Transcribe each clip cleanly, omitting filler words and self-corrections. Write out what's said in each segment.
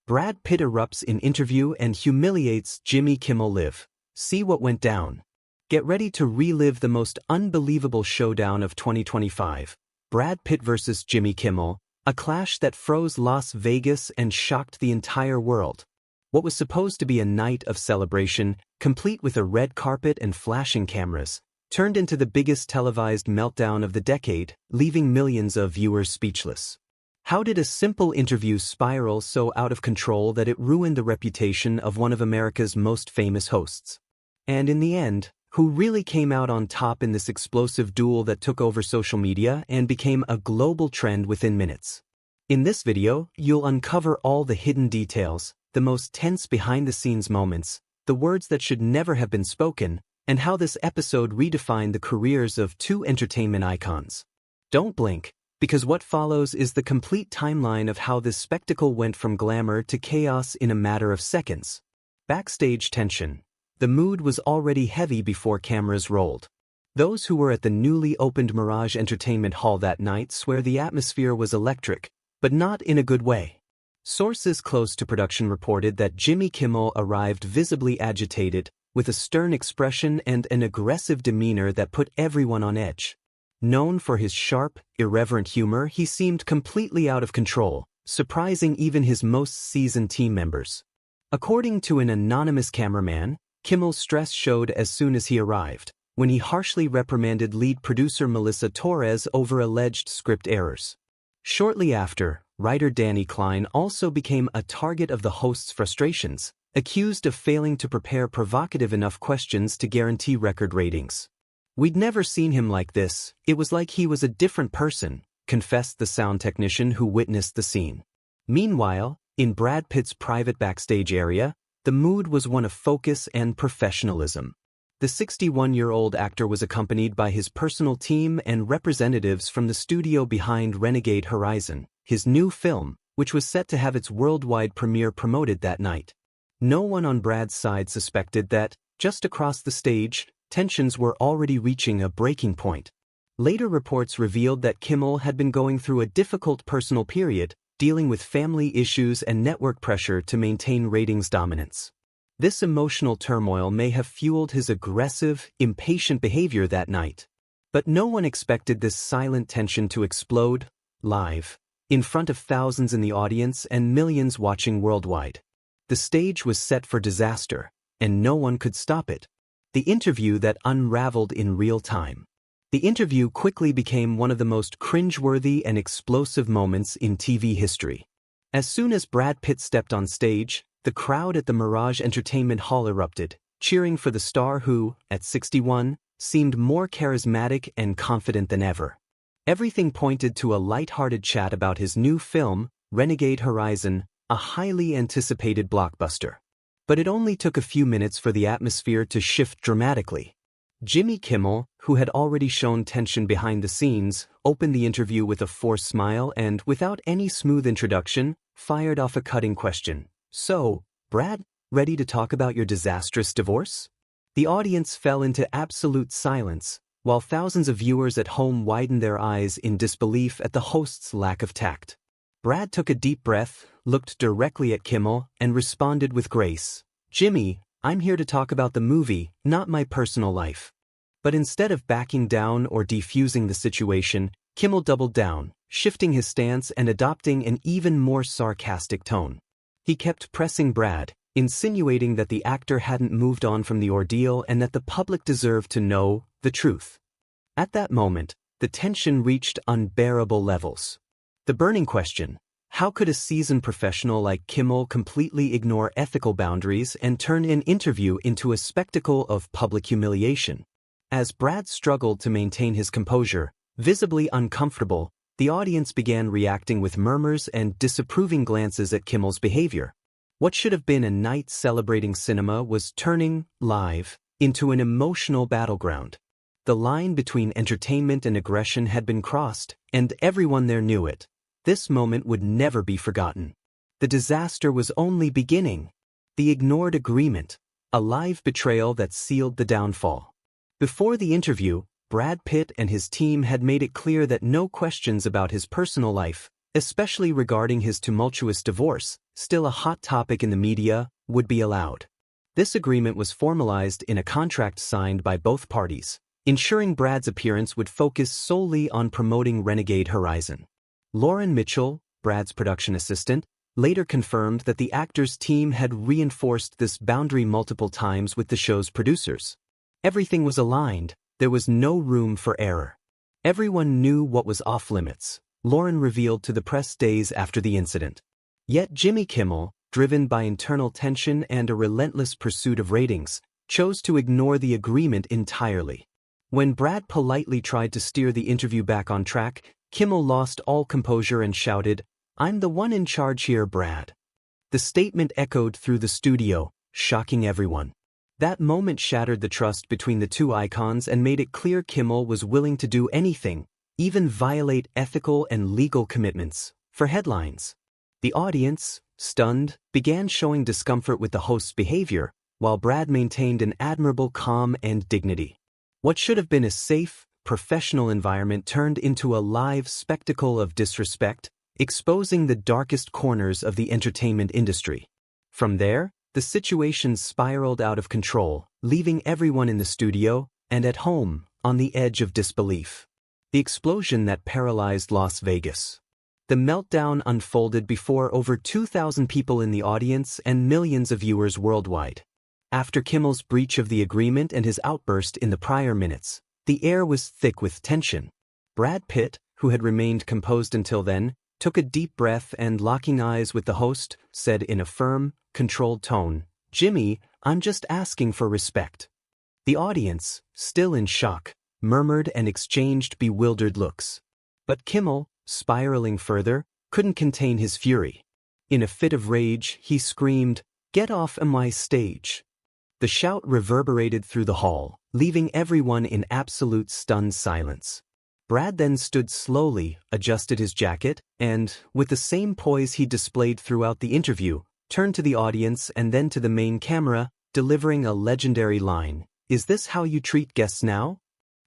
Brad Pitt erupts in interview and humiliates Jimmy Kimmel live. See what went down. Get ready to relive the most unbelievable showdown of 2025. Brad Pitt vs. Jimmy Kimmel, a clash that froze Las Vegas and shocked the entire world. What was supposed to be a night of celebration, complete with a red carpet and flashing cameras, turned into the biggest televised meltdown of the decade, leaving millions of viewers speechless. How did a simple interview spiral so out of control that it ruined the reputation of one of America's most famous hosts? And in the end, who really came out on top in this explosive duel that took over social media and became a global trend within minutes? In this video, you'll uncover all the hidden details, the most tense behind-the-scenes moments, the words that should never have been spoken, and how this episode redefined the careers of two entertainment icons. Don't blink, because what follows is the complete timeline of how this spectacle went from glamour to chaos in a matter of seconds. Backstage tension. The mood was already heavy before cameras rolled. Those who were at the newly opened Mirage Entertainment Hall that night swear the atmosphere was electric, but not in a good way. Sources close to production reported that Jimmy Kimmel arrived visibly agitated, with a stern expression and an aggressive demeanor that put everyone on edge. Known for his sharp, irreverent humor, he seemed completely out of control, surprising even his most seasoned team members. According to an anonymous cameraman, Kimmel's stress showed as soon as he arrived, when he harshly reprimanded lead producer Melissa Torres over alleged script errors. Shortly after, writer Danny Klein also became a target of the host's frustrations, accused of failing to prepare provocative enough questions to guarantee record ratings. "We'd never seen him like this, it was like he was a different person," confessed the sound technician who witnessed the scene. Meanwhile, in Brad Pitt's private backstage area, the mood was one of focus and professionalism. The 61-year-old actor was accompanied by his personal team and representatives from the studio behind Renegade Horizon, his new film, which was set to have its worldwide premiere promoted that night. No one on Brad's side suspected that, just across the stage, tensions were already reaching a breaking point. Later reports revealed that Kimmel had been going through a difficult personal period, dealing with family issues and network pressure to maintain ratings dominance. This emotional turmoil may have fueled his aggressive, impatient behavior that night. But no one expected this silent tension to explode, live, in front of thousands in the audience and millions watching worldwide. The stage was set for disaster, and no one could stop it. The interview that unraveled in real time. The interview quickly became one of the most cringeworthy and explosive moments in TV history. As soon as Brad Pitt stepped on stage, the crowd at the Mirage Entertainment Hall erupted, cheering for the star who, at 61, seemed more charismatic and confident than ever. Everything pointed to a light-hearted chat about his new film, Renegade Horizon, a highly anticipated blockbuster. But it only took a few minutes for the atmosphere to shift dramatically. Jimmy Kimmel, who had already shown tension behind the scenes, opened the interview with a forced smile and, without any smooth introduction, fired off a cutting question. "So, Brad, ready to talk about your disastrous divorce?" The audience fell into absolute silence, while thousands of viewers at home widened their eyes in disbelief at the host's lack of tact. Brad took a deep breath, looked directly at Kimmel, and responded with grace. "Jimmy, I'm here to talk about the movie, not my personal life." But instead of backing down or defusing the situation, Kimmel doubled down, shifting his stance and adopting an even more sarcastic tone. He kept pressing Brad, insinuating that the actor hadn't moved on from the ordeal and that the public deserved to know the truth. At that moment, the tension reached unbearable levels. The burning question: how could a seasoned professional like Kimmel completely ignore ethical boundaries and turn an interview into a spectacle of public humiliation? As Brad struggled to maintain his composure, visibly uncomfortable, the audience began reacting with murmurs and disapproving glances at Kimmel's behavior. What should have been a night celebrating cinema was turning, live, into an emotional battleground. The line between entertainment and aggression had been crossed, and everyone there knew it. This moment would never be forgotten. The disaster was only beginning. The ignored agreement, a live betrayal that sealed the downfall. Before the interview, Brad Pitt and his team had made it clear that no questions about his personal life, especially regarding his tumultuous divorce, still a hot topic in the media, would be allowed. This agreement was formalized in a contract signed by both parties, ensuring Brad's appearance would focus solely on promoting Renegade Horizon. Lauren Mitchell, Brad's production assistant, later confirmed that the actor's team had reinforced this boundary multiple times with the show's producers. Everything was aligned, there was no room for error. Everyone knew what was off-limits, Lauren revealed to the press days after the incident. Yet Jimmy Kimmel, driven by internal tension and a relentless pursuit of ratings, chose to ignore the agreement entirely. When Brad politely tried to steer the interview back on track, Kimmel lost all composure and shouted, "I'm the one in charge here, Brad." The statement echoed through the studio, shocking everyone. That moment shattered the trust between the two icons and made it clear Kimmel was willing to do anything, even violate ethical and legal commitments, for headlines. The audience, stunned, began showing discomfort with the host's behavior, while Brad maintained an admirable calm and dignity. What should have been a safe, professional environment turned into a live spectacle of disrespect, exposing the darkest corners of the entertainment industry. From there, the situation spiraled out of control, leaving everyone in the studio, and at home, on the edge of disbelief. The explosion that paralyzed Las Vegas. The meltdown unfolded before over 2,000 people in the audience and millions of viewers worldwide. After Kimmel's breach of the agreement and his outburst in the prior minutes, the air was thick with tension. Brad Pitt, who had remained composed until then, took a deep breath and, locking eyes with the host, said in a firm, controlled tone, "Jimmy, I'm just asking for respect." The audience, still in shock, murmured and exchanged bewildered looks. But Kimmel, spiraling further, couldn't contain his fury. In a fit of rage, he screamed, "Get off my stage." The shout reverberated through the hall, leaving everyone in absolute stunned silence. Brad then stood slowly, adjusted his jacket, and, with the same poise he displayed throughout the interview, turned to the audience and then to the main camera, delivering a legendary line, "Is this how you treat guests now?"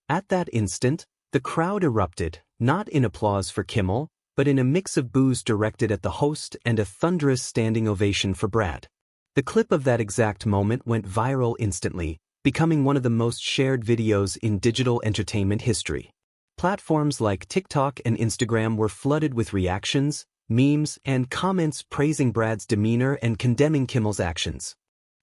At that instant, the crowd erupted, not in applause for Kimmel, but in a mix of boos directed at the host and a thunderous standing ovation for Brad. The clip of that exact moment went viral instantly, becoming one of the most shared videos in digital entertainment history. Platforms like TikTok and Instagram were flooded with reactions, memes, and comments praising Brad's demeanor and condemning Kimmel's actions.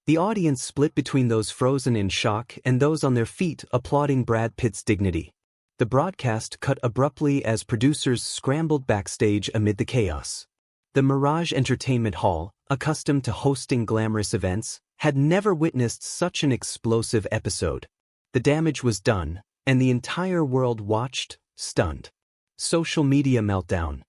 The audience split between those frozen in shock and those on their feet applauding Brad Pitt's dignity. The broadcast cut abruptly as producers scrambled backstage amid the chaos. The Mirage Entertainment Hall, accustomed to hosting glamorous events, had never witnessed such an explosive episode. The damage was done, and the entire world watched, stunned. Social media meltdown.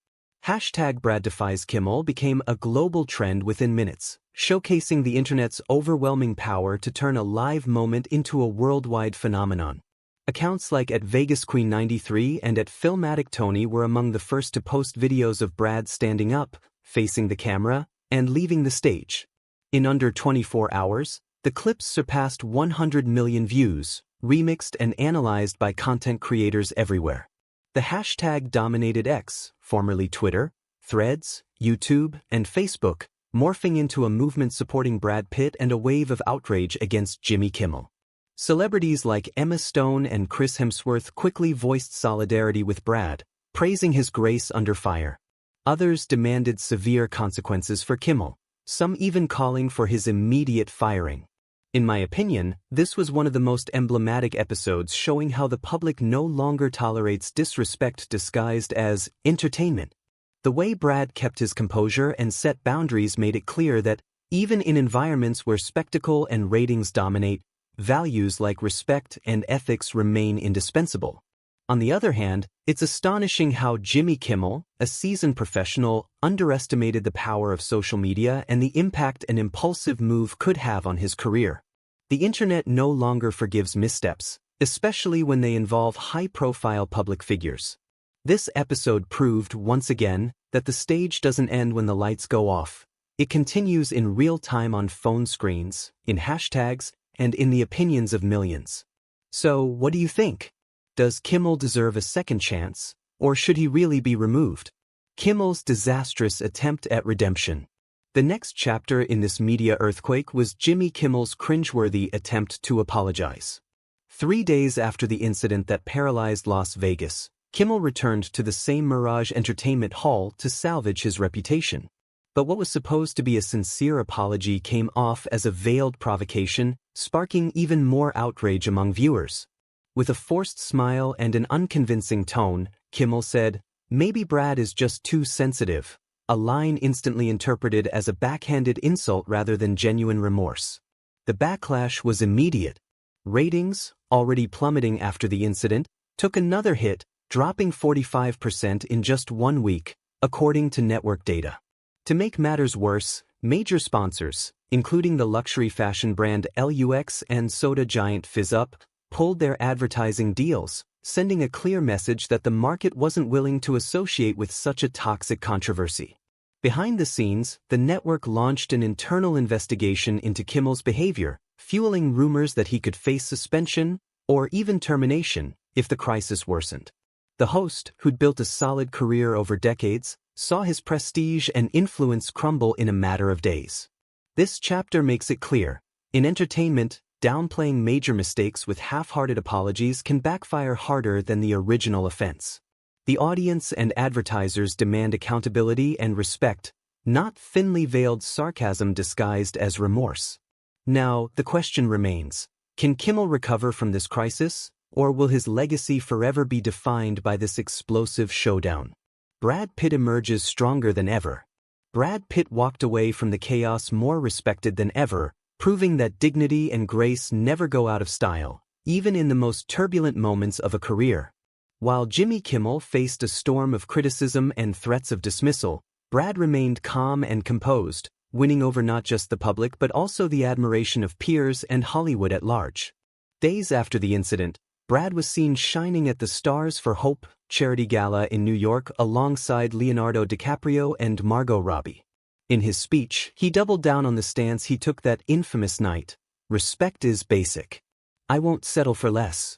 #BradDefiesKimmel became a global trend within minutes, showcasing the internet's overwhelming power to turn a live moment into a worldwide phenomenon. Accounts like @VegasQueen93 and @Filmatic Tony were among the first to post videos of Brad standing up, facing the camera, and leaving the stage. In under 24 hours, the clips surpassed 100 million views, remixed and analyzed by content creators everywhere. The hashtag dominated X, formerly Twitter, Threads, YouTube, and Facebook, morphing into a movement supporting Brad Pitt and a wave of outrage against Jimmy Kimmel. Celebrities like Emma Stone and Chris Hemsworth quickly voiced solidarity with Brad, praising his grace under fire. Others demanded severe consequences for Kimmel, some even calling for his immediate firing. In my opinion, this was one of the most emblematic episodes showing how the public no longer tolerates disrespect disguised as entertainment. The way Brad kept his composure and set boundaries made it clear that, even in environments where spectacle and ratings dominate, values like respect and ethics remain indispensable. On the other hand, it's astonishing how Jimmy Kimmel, a seasoned professional, underestimated the power of social media and the impact an impulsive move could have on his career. The internet no longer forgives missteps, especially when they involve high-profile public figures. This episode proved, once again, that the stage doesn't end when the lights go off. It continues in real time on phone screens, in hashtags, and in the opinions of millions. So, what do you think? Does Kimmel deserve a second chance, or should he really be removed? Kimmel's disastrous attempt at redemption. The next chapter in this media earthquake was Jimmy Kimmel's cringeworthy attempt to apologize. 3 days after the incident that paralyzed Las Vegas, Kimmel returned to the same Mirage Entertainment Hall to salvage his reputation. But what was supposed to be a sincere apology came off as a veiled provocation, sparking even more outrage among viewers. With a forced smile and an unconvincing tone, Kimmel said, "Maybe Brad is just too sensitive," a line instantly interpreted as a backhanded insult rather than genuine remorse. The backlash was immediate. Ratings, already plummeting after the incident, took another hit, dropping 45% in just 1 week, according to network data. To make matters worse, major sponsors, including the luxury fashion brand LUX and soda giant Fizz Up, pulled their advertising deals, sending a clear message that the market wasn't willing to associate with such a toxic controversy. Behind the scenes, the network launched an internal investigation into Kimmel's behavior, fueling rumors that he could face suspension or even termination if the crisis worsened. The host, who'd built a solid career over decades, saw his prestige and influence crumble in a matter of days. This chapter makes it clear, in entertainment, downplaying major mistakes with half-hearted apologies can backfire harder than the original offense. The audience and advertisers demand accountability and respect, not thinly veiled sarcasm disguised as remorse. Now, the question remains, can Kimmel recover from this crisis, or will his legacy forever be defined by this explosive showdown? Brad Pitt emerges stronger than ever. Brad Pitt walked away from the chaos more respected than ever, proving that dignity and grace never go out of style, even in the most turbulent moments of a career. While Jimmy Kimmel faced a storm of criticism and threats of dismissal, Brad remained calm and composed, winning over not just the public but also the admiration of peers and Hollywood at large. Days after the incident, Brad was seen shining at the Stars for Hope charity gala in New York alongside Leonardo DiCaprio and Margot Robbie. In his speech, he doubled down on the stance he took that infamous night: "Respect is basic. I won't settle for less."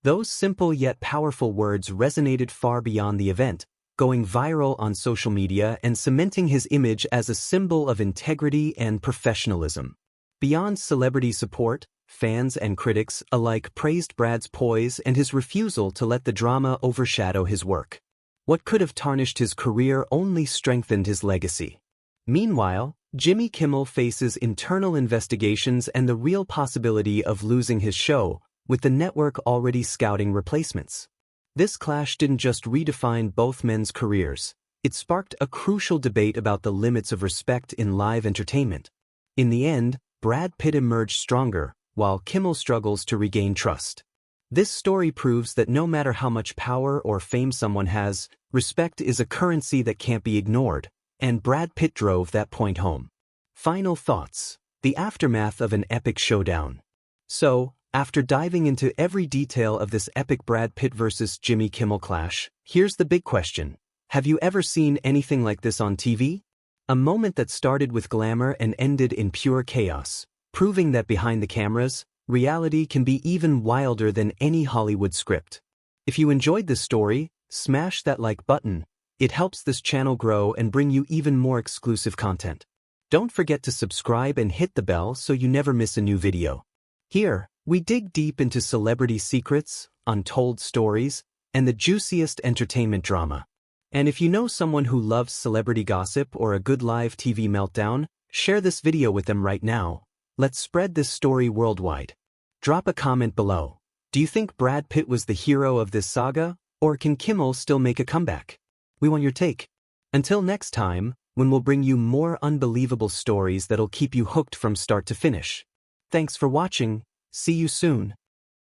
Those simple yet powerful words resonated far beyond the event, going viral on social media and cementing his image as a symbol of integrity and professionalism. Beyond celebrity support, fans and critics alike praised Brad's poise and his refusal to let the drama overshadow his work. What could have tarnished his career only strengthened his legacy. Meanwhile, Jimmy Kimmel faces internal investigations and the real possibility of losing his show, with the network already scouting replacements. This clash didn't just redefine both men's careers, it sparked a crucial debate about the limits of respect in live entertainment. In the end, Brad Pitt emerged stronger, while Kimmel struggles to regain trust. This story proves that no matter how much power or fame someone has, respect is a currency that can't be ignored, and Brad Pitt drove that point home. Final thoughts: the aftermath of an epic showdown. So, after diving into every detail of this epic Brad Pitt versus Jimmy Kimmel clash, here's the big question. Have you ever seen anything like this on TV? A moment that started with glamour and ended in pure chaos, proving that behind the cameras, reality can be even wilder than any Hollywood script. If you enjoyed this story, smash that like button. It helps this channel grow and bring you even more exclusive content. Don't forget to subscribe and hit the bell so you never miss a new video. Here, we dig deep into celebrity secrets, untold stories, and the juiciest entertainment drama. And if you know someone who loves celebrity gossip or a good live TV meltdown, share this video with them right now. Let's spread this story worldwide. Drop a comment below. Do you think Brad Pitt was the hero of this saga, or can Kimmel still make a comeback? We want your take. Until next time, when we'll bring you more unbelievable stories that'll keep you hooked from start to finish. Thanks for watching. See you soon.